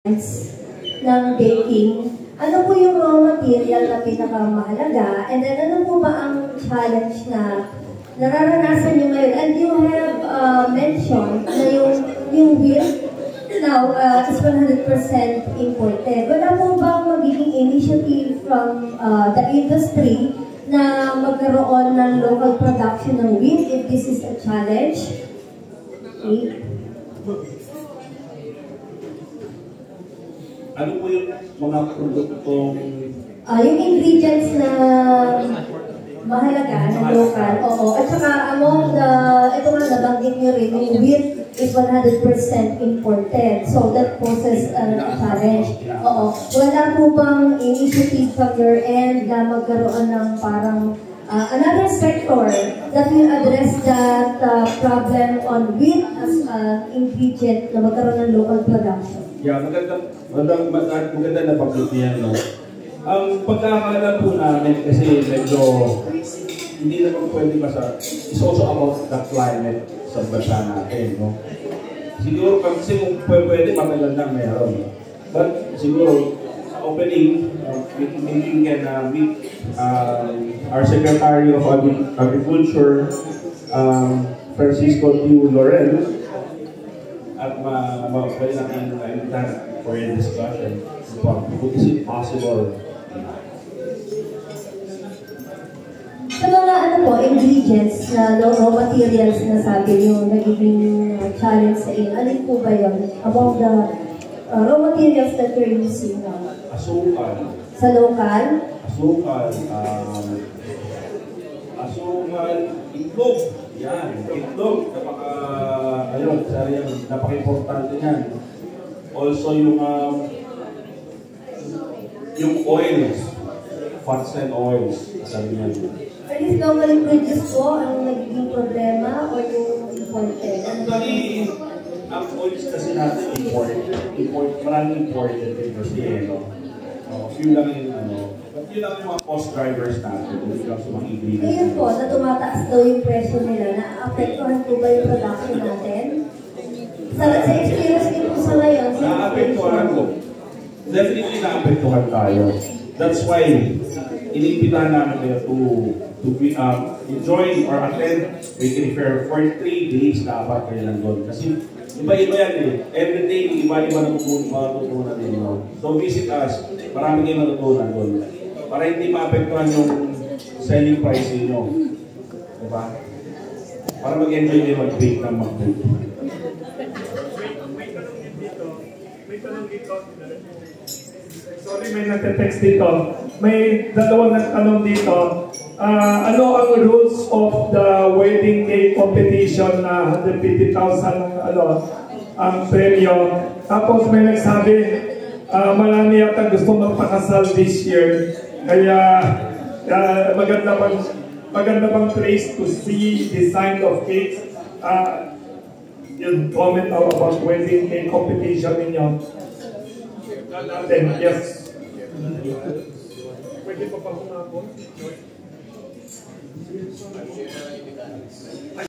ng baking, ano po yung raw material na pinakamahalaga, and then ano po ba ang challenge na nararanasan nyo ngayon? And you have mentioned na yung wheat now is 100% imported. Wala po ba magiging initiative from the industry na magkaroon ng local production ng wheat if this is a challenge? Okay. Ano po yung mga produktong... yung ingredients na mahalaga, na local, oo. At saka among the, ito nga nabanggit nyo rin, yung wheat is 100% imported. So that poses a challenge. Oo. Wala po bang initiative from your end na magkaroon ng parang another sector that will address that problem on wheat as an ingredient na magkaroon ng local production? Yeah, maganda na pag-look niya, no? Ang pagkakaalam po namin kasi medyo hindi naman pwede it's also about the climate sa bansa natin, no? Siguro kasi kung pwede magagandang meron. But siguro sa opening, we can meet our Secretary of Agriculture, Francisco T. Laurel, at pwede natin na-invite for a discussion. Is it possible? Sa mga ingredients na raw materials na sabi nyo, nagiging challenge sa inyo, alin po ba yun? About the raw materials that you're using now? Asukal. Sa local? Asukal. Asukal. Itlog. Yan. Itlog. Napaka-importante yan. Also yung oils. Fats and oils. Sabi niya. Are these locally produced po ang nagiging problema o yung imported? Actually, ang oils kasi natin maraming imported din kasi few lang yung yun lang yung mga cost drivers natin kung ikaw sa mga ingredients. Ngayon po, na tumataas daw yung presyo nila, na-apektuhan po ba yung production natin? Sa experience niyo po sa ngayon, na-apektuhan ko. Definitely na-apektuhan tayo. That's why, inibitahan namin kayo to join or attend Bakery Fair for 3 days dapat kayo lang doon. Kasi iba-iba yan eh. Every day, iba-iba matutunan din doon. So visit us. Marami kayo matutunan doon. Para hindi maapektuhan yung selling price nyo. Diba? Para mag-enjoy kayo mag-bake ng mag-bake. May tanong dito. Sorry, may nagte-text dito. May dalawang nagtanong dito. Ano ang rules of the wedding cake competition na 150,000 ang premyo? Tapos may nagsabi, marami yata gusto magpakasal this year. Kaya maganda bang place to see design of cakes? Yung comment about wedding cake competition ninyo. Yes. Pwede pa humapon?